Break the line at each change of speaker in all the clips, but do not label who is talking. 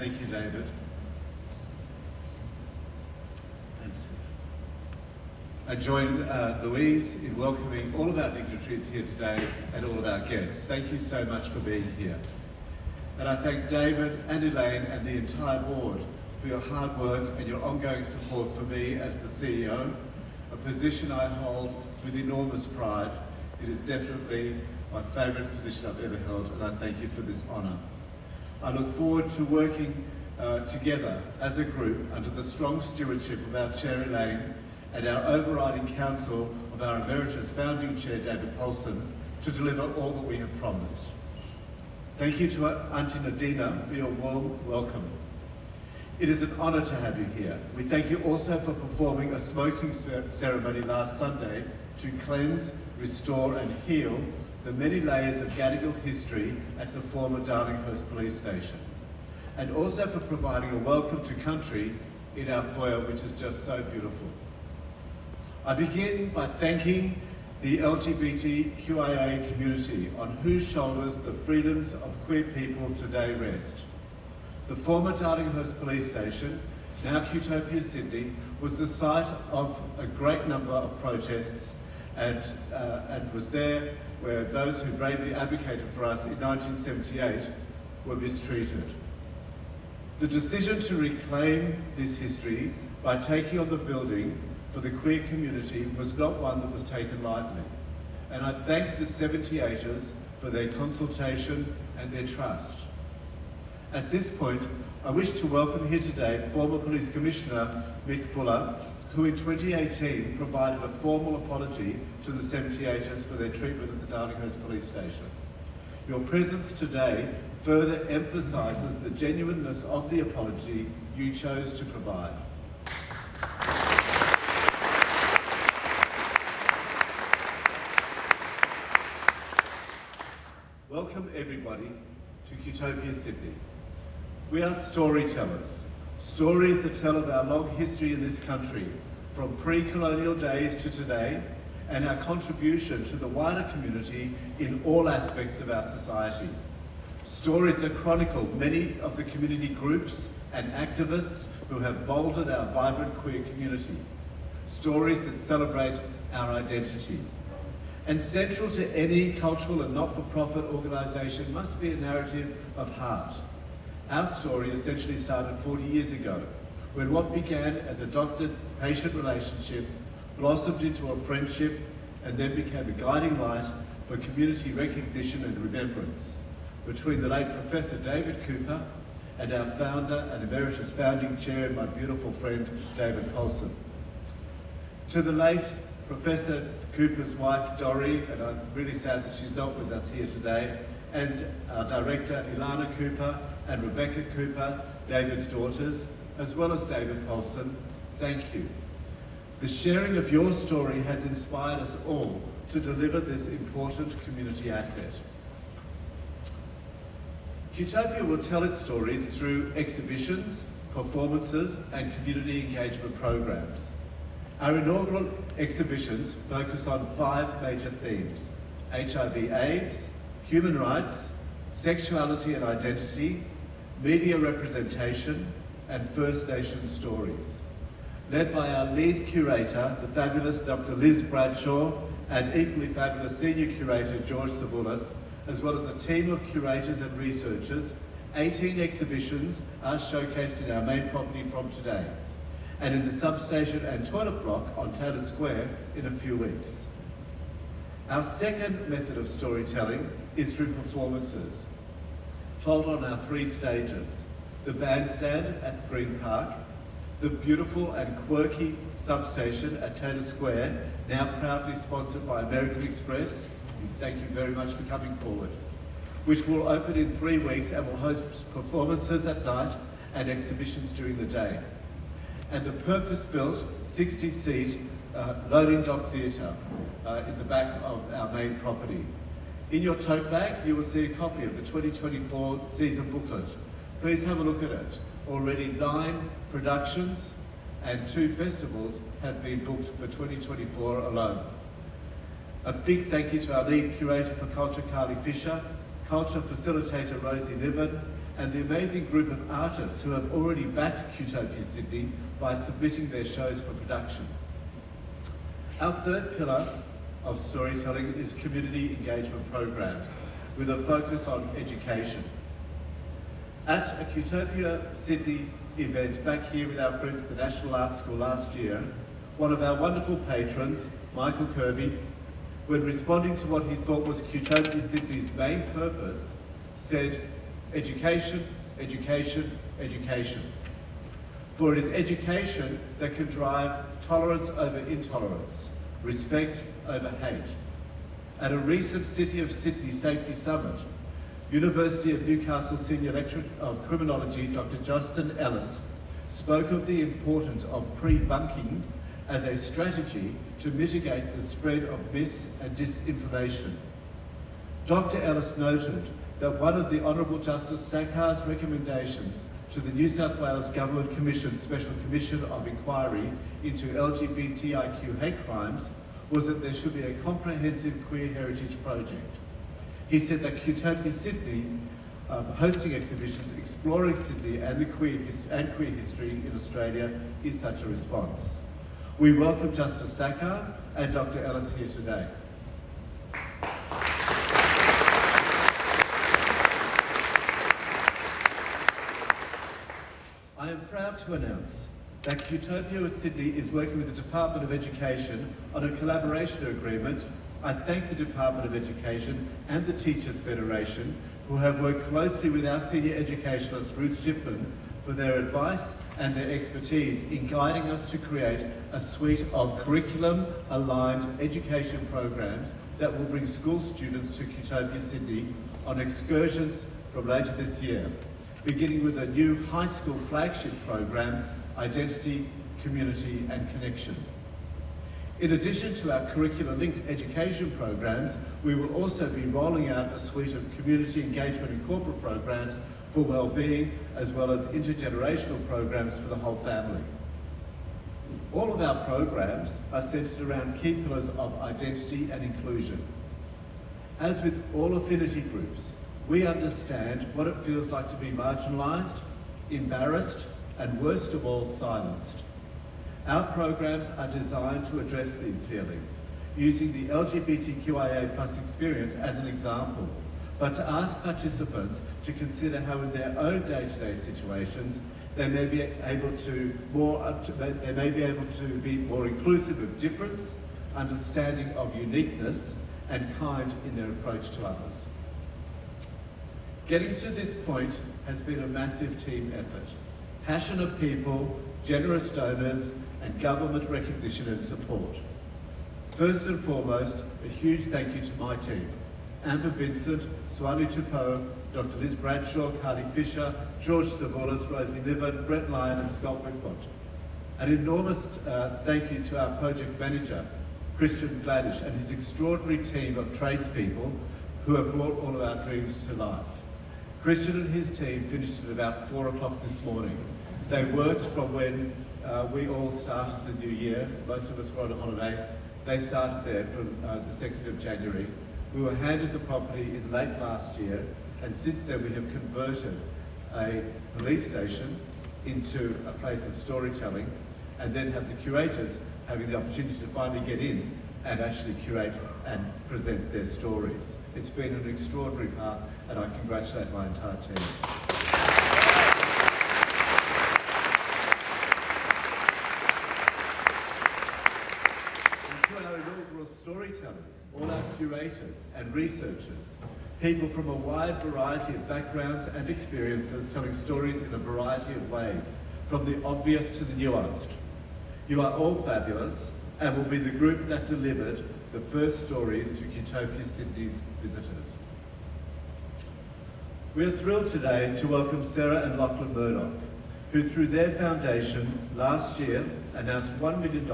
Thank you, David. And I join Louise in welcoming all of our dignitaries here today and all of our guests. Thank you so much for being here. And I thank David and Elaine and the entire board for your hard work and your ongoing support for me as the CEO, a position I hold with enormous pride. It is definitely my favourite position I've ever held, and I thank you for this honour. I look forward to working together as a group under the strong stewardship of our Chair Elaine and our overriding council of our Emeritus Founding Chair David Polson to deliver all that we have promised. Thank you to Auntie Nadina for your warm welcome. It is an honour to have you here. We thank you also for performing a smoking ceremony last Sunday to cleanse, restore and heal the many layers of Gadigal history at the former Darlinghurst Police Station, and also for providing a welcome to country in our foyer, which is just so beautiful. I begin by thanking the LGBTQIA community on whose shoulders the freedoms of queer people today rest. The former Darlinghurst Police Station, now Qtopia Sydney, was the site of a great number of protests and was there where those who bravely advocated for us in 1978 were mistreated. The decision to reclaim this history by taking on the building for the queer community was not one that was taken lightly. And I thank the 78ers for their consultation and their trust. At this point, I wish to welcome here today former Police Commissioner Mick Fuller, who in 2018 provided a formal apology to the 78ers for their treatment at the Darlinghurst Police Station. Your presence today further emphasises the genuineness of the apology you chose to provide. Welcome everybody to Qtopia Sydney. We are storytellers, stories that tell of our long history in this country, from pre-colonial days to today, and our contribution to the wider community in all aspects of our society. Stories that chronicle many of the community groups and activists who have moulded our vibrant queer community. Stories that celebrate our identity. And central to any cultural and not-for-profit organisation must be a narrative of heart. Our story essentially started 40 years ago, when what began as a doctor-patient relationship blossomed into a friendship and then became a guiding light for community recognition and remembrance between the late Professor David Cooper and our founder and Emeritus Founding Chair and my beautiful friend David Polson. To the late Professor Cooper's wife Dorrie, and I'm really sad that she's not with us here today, and our director Ilana Cooper and Rebecca Cooper, David's daughters, as well as David Polson, thank you. The sharing of your story has inspired us all to deliver this important community asset. Qtopia will tell its stories through exhibitions, performances and community engagement programs. Our inaugural exhibitions focus on 5 major themes: HIV/AIDS, human rights, sexuality and identity, media representation, and First Nation stories. Led by our lead curator, the fabulous Dr. Liz Bradshaw, and equally fabulous senior curator George Savoulas, as well as a team of curators and researchers, 18 exhibitions are showcased in our main property from today, and in the substation and toilet block on Taylor Square in a few weeks. Our second method of storytelling is through performances, told on our 3 stages: the bandstand at Green Park, the beautiful and quirky substation at Taylor Square, now proudly sponsored by American Express. Thank you very much for coming forward, which will open in 3 weeks and will host performances at night and exhibitions during the day. And the purpose-built 60-seat loading dock theatre in the back of our main property. In your tote bag, you will see a copy of the 2024 season booklet. Please have a look at it. Already 9 productions and 2 festivals have been booked for 2024 alone. A big thank you to our lead curator for culture, Carly Fisher, culture facilitator, Rosie Niven, and the amazing group of artists who have already backed Qtopia Sydney by submitting their shows for production. Our third pillar of storytelling is community engagement programs with a focus on education. At a Qtopia Sydney event back here with our friends at the National Arts School last year, one of our wonderful patrons, Michael Kirby, when responding to what he thought was Qtopia Sydney's main purpose, said, education, education, education. For it is education that can drive tolerance over intolerance, respect over hate. At a recent City of Sydney Safety Summit, University of Newcastle Senior Lecturer of Criminology, Dr. Justin Ellis, spoke of the importance of pre-bunking as a strategy to mitigate the spread of mis- and disinformation. Dr. Ellis noted that one of the Honourable Justice Sakhar's recommendations to the New South Wales Government Commission Special Commission of Inquiry into LGBTIQ hate crimes was that there should be a comprehensive queer heritage project. He said that Qtopia Sydney hosting exhibitions exploring Sydney and the queer history in Australia is such a response. We welcome Justice Sakhar and Dr. Ellis here today. I am proud to announce that Qtopia Sydney is working with the Department of Education on a collaboration agreement. I thank the Department of Education and the Teachers Federation, who have worked closely with our senior educationalist Ruth Shipman for their advice and their expertise in guiding us to create a suite of curriculum-aligned education programs that will bring school students to Qtopia Sydney on excursions from later this year, beginning with a new high school flagship program, Identity, Community and Connection. In addition to our curricular-linked education programs, we will also be rolling out a suite of community engagement and corporate programs for well-being, as well as intergenerational programs for the whole family. All of our programs are centred around key pillars of identity and inclusion. As with all affinity groups, we understand what it feels like to be marginalised, embarrassed, and worst of all, silenced. Our programs are designed to address these feelings, using the LGBTQIA+ experience as an example, but to ask participants to consider how in their own day-to-day situations they may be able to be more inclusive of difference, understanding of uniqueness, and kind in their approach to others. Getting to this point has been a massive team effort. Passionate people, generous donors, and government recognition and support. First and foremost, a huge thank you to my team. Amber Vincent, Swani Tupou, Dr. Liz Bradshaw, Carly Fisher, George Savoulis, Rosie Niven, Brett Lyon and Scott Wickmont. An enormous thank you to our project manager, Christian Gladish, and his extraordinary team of tradespeople who have brought all of our dreams to life. Christian and his team finished at about 4 o'clock this morning. They worked from when we all started the new year. Most of us were on a holiday. They started there from the 2nd of January. We were handed the property in late last year, and since then we have converted a police station into a place of storytelling, and then have the curators having the opportunity to finally get in and actually curate and present their stories. It's been an extraordinary path, and I congratulate my entire team. And to our inaugural storytellers, all our curators and researchers, people from a wide variety of backgrounds and experiences telling stories in a variety of ways, from the obvious to the nuanced. You are all fabulous, and will be the group that delivered the first stories to Qtopia Sydney's visitors. We are thrilled today to welcome Sarah and Lachlan Murdoch, who through their foundation last year announced $1 million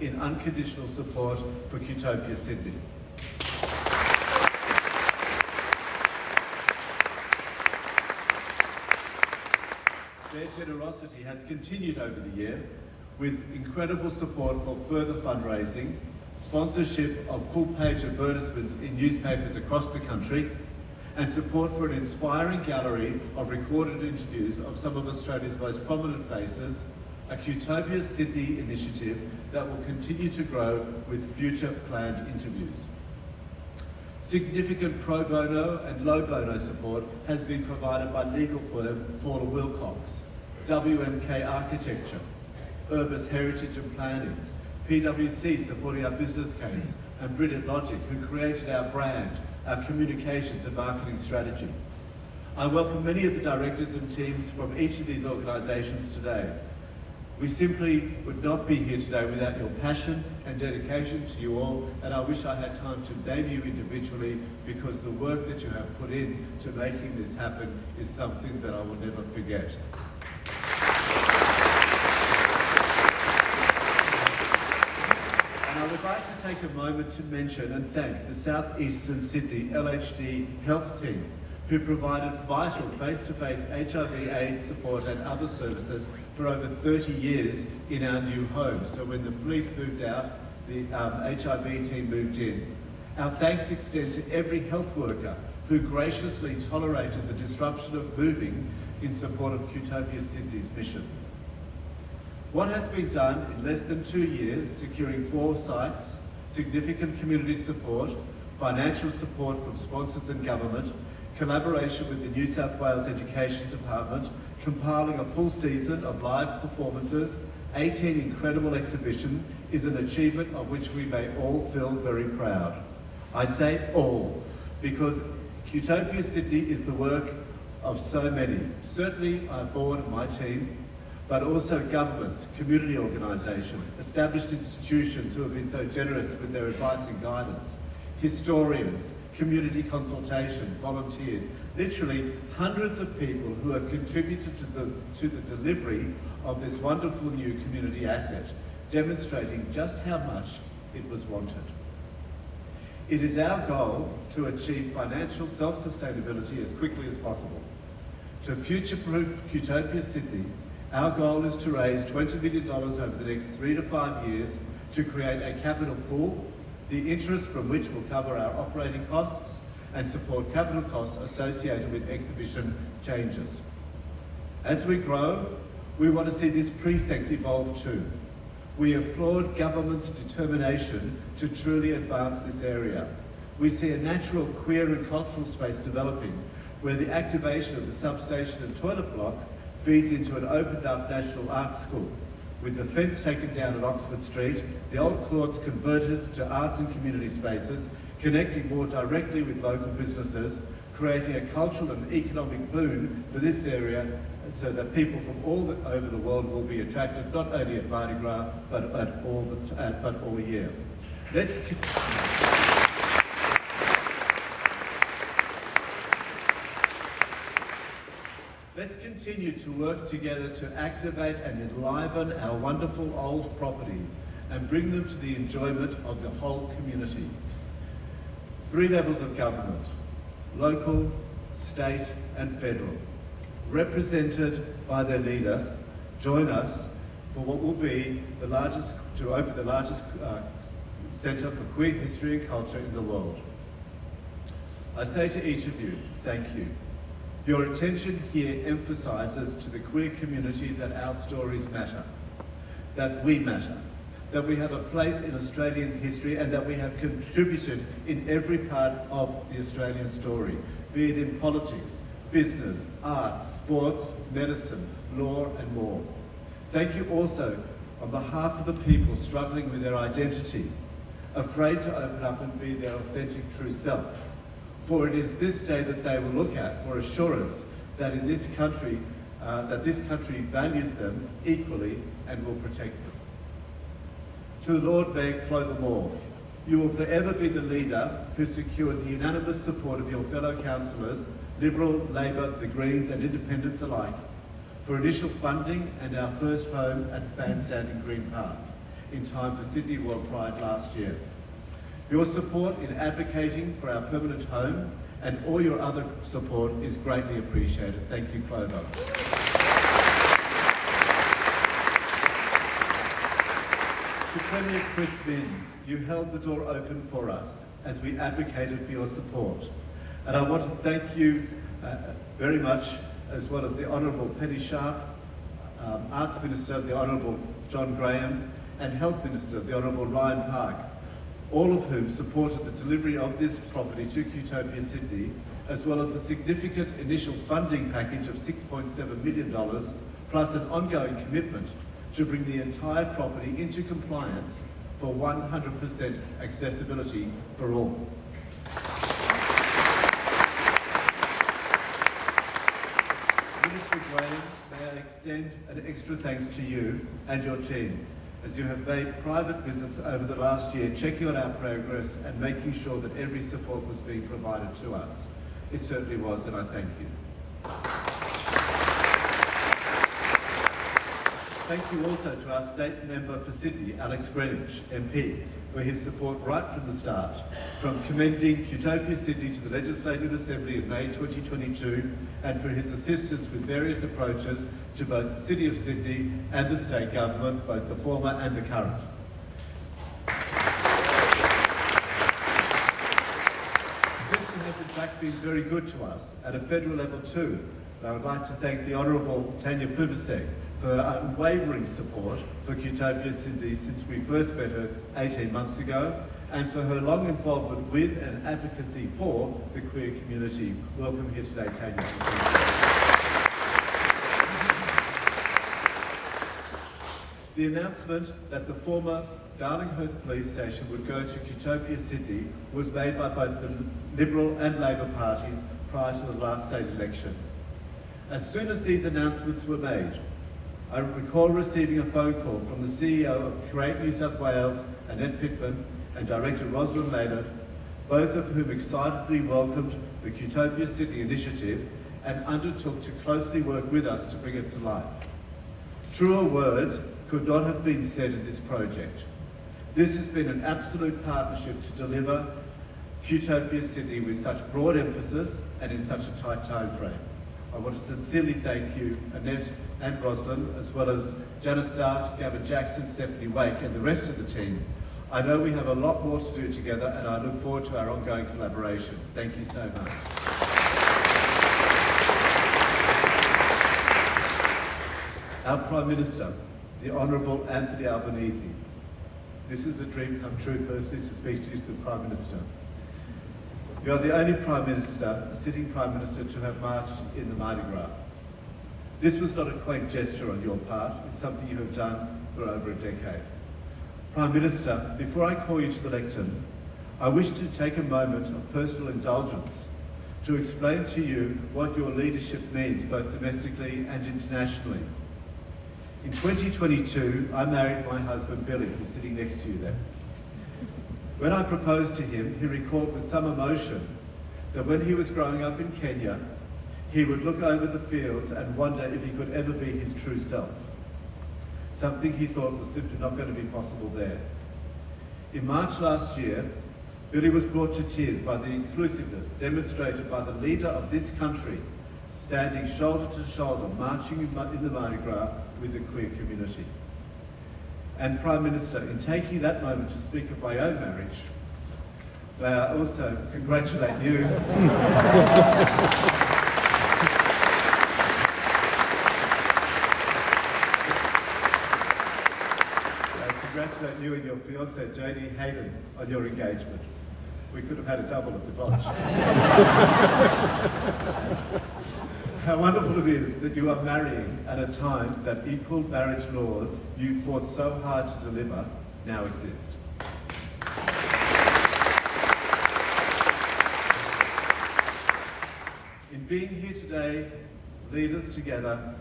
in unconditional support for Qtopia Sydney. Their generosity has continued over the year, with incredible support for further fundraising, sponsorship of full-page advertisements in newspapers across the country, and support for an inspiring gallery of recorded interviews of some of Australia's most prominent faces, a Qtopia Sydney initiative that will continue to grow with future planned interviews. Significant pro bono and low bono support has been provided by legal firm Paula Wilcox, WMK Architecture, Urbis Heritage and Planning, PwC supporting our business case, and Brilliant Logic, who created our brand, our communications and marketing strategy. I welcome many of the directors and teams from each of these organisations today. We simply would not be here today without your passion and dedication to you all, and I wish I had time to name you individually, because the work that you have put in to making this happen is something that I will never forget. And I would like to take a moment to mention and thank the South Eastern Sydney LHD Health Team, who provided vital face-to-face HIV/AIDS support and other services for over 30 years in our new home. So when the police moved out, the HIV team moved in. Our thanks extend to every health worker who graciously tolerated the disruption of moving in support of Qtopia Sydney's mission. What has been done in less than 2 years, securing 4 sites, significant community support, financial support from sponsors and government, collaboration with the New South Wales Education Department, compiling a full season of live performances, 18 incredible exhibitions, is an achievement of which we may all feel very proud. I say all, because Qtopia Sydney is the work of so many, certainly our board and my team, but also governments, community organisations, established institutions who have been so generous with their advice and guidance, historians, community consultation, volunteers, literally hundreds of people who have contributed to the delivery of this wonderful new community asset, demonstrating just how much it was wanted. It is our goal to achieve financial self-sustainability as quickly as possible. To future-proof Qtopia Sydney, our goal is to raise $20 million over the next 3 to 5 years to create a capital pool, the interest from which will cover our operating costs and support capital costs associated with exhibition changes. As we grow, we want to see this precinct evolve too. We applaud government's determination to truly advance this area. We see a natural queer and cultural space developing, where the activation of the substation and toilet block feeds into an opened up National Arts School, with the fence taken down at Oxford Street, the old courts converted to arts and community spaces, connecting more directly with local businesses, creating a cultural and economic boon for this area, so that people from all over the world will be attracted not only at Mardi Gras but all year. Let's continue to work together to activate and enliven our wonderful old properties and bring them to the enjoyment of the whole community. 3 levels of government: local, state and federal, represented by their leaders, join us for what will be to open the largest centre for queer history and culture in the world. I say to each of you, thank you. Your attention here emphasises to the queer community that our stories matter, that we matter, that we have a place in Australian history and that we have contributed in every part of the Australian story, be it in politics, business, arts, sports, medicine, law and more. Thank you also on behalf of the people struggling with their identity, afraid to open up and be their authentic true self. For it is this day that they will look at for assurance that in this country, this country values them equally and will protect them. To Lord Mayor Clover Moore, you will forever be the leader who secured the unanimous support of your fellow councillors, Liberal, Labor, the Greens and Independents alike, for initial funding and our first home at the Bandstand in Green Park, in time for Sydney World Pride last year. Your support in advocating for our permanent home and all your other support is greatly appreciated. Thank you, Clover. To Premier Chris Minns, you held the door open for us as we advocated for your support. And I want to thank you very much, as well as the Honourable Penny Sharp, Arts Minister, the Honourable John Graham, and Health Minister, the Honourable Ryan Park, all of whom supported the delivery of this property to Qtopia Sydney, as well as a significant initial funding package of $6.7 million, plus an ongoing commitment to bring the entire property into compliance for 100% accessibility for all. Minister Graham, may I extend an extra thanks to you and your team, as you have made private visits over the last year, checking on our progress and making sure that every support was being provided to us. It certainly was, and I thank you. Thank you also to our State Member for Sydney, Alex Greenwich, MP, for his support right from the start, from commending Qtopia Sydney to the Legislative Assembly in May 2022, and for his assistance with various approaches to both the City of Sydney and the State Government, both the former and the current. Sydney has in fact been very good to us at a federal level too, and I would like to thank the Honourable Tanya Pubisek for her unwavering support for Qtopia Sydney since we first met her 18 months ago, and for her long involvement with and advocacy for the queer community. Welcome here today, Tanya. The announcement that the former Darlinghurst Police Station would go to Qtopia Sydney was made by both the Liberal and Labor parties prior to the last state election. As soon as these announcements were made, I recall receiving a phone call from the CEO of Create New South Wales, Annette Pittman, and Director Rosalind Lader, both of whom excitedly welcomed the Qtopia Sydney initiative and undertook to closely work with us to bring it to life. Truer words could not have been said in this project. This has been an absolute partnership to deliver Qtopia Sydney with such broad emphasis and in such a tight time frame. I want to sincerely thank you, Annette and Rosalind, as well as Janice Dart, Gavin Jackson, Stephanie Wake, and the rest of the team. I know we have a lot more to do together, and I look forward to our ongoing collaboration. Thank you so much. Our Prime Minister, the Honourable Anthony Albanese. This is a dream come true personally to speak to you, the Prime Minister. You are the only Prime Minister, sitting Prime Minister, to have marched in the Mardi Gras. This was not a quaint gesture on your part, it's something you have done for over a decade. Prime Minister, before I call you to the lectern, I wish to take a moment of personal indulgence to explain to you what your leadership means both domestically and internationally. In 2022, I married my husband Billy, who's sitting next to you there. When I proposed to him, he recalled with some emotion that when he was growing up in Kenya, he would look over the fields and wonder if he could ever be his true self. Something he thought was simply not going to be possible there. In March last year, Billy was brought to tears by the inclusiveness demonstrated by the leader of this country, standing shoulder to shoulder, marching in the Mardi Gras with the queer community. And Prime Minister, in taking that moment to speak of my own marriage, may I also congratulate you. Congratulate you and your fiancée, Jodie Hayden, on your engagement. We could have had a double at the Dodge. How wonderful it is that you are marrying at a time that equal marriage laws you fought so hard to deliver now exist. In being here today, leaders together,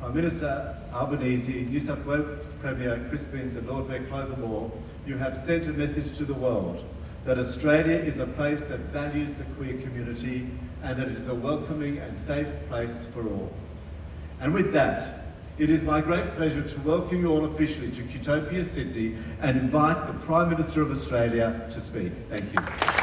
Prime Minister Albanese, New South Wales Premier Chris Beans and Lord Mayor Clover Moore, you have sent a message to the world that Australia is a place that values the queer community and that it is a welcoming and safe place for all. And with that, it is my great pleasure to welcome you all officially to Qtopia Sydney and invite the Prime Minister of Australia to speak. Thank you.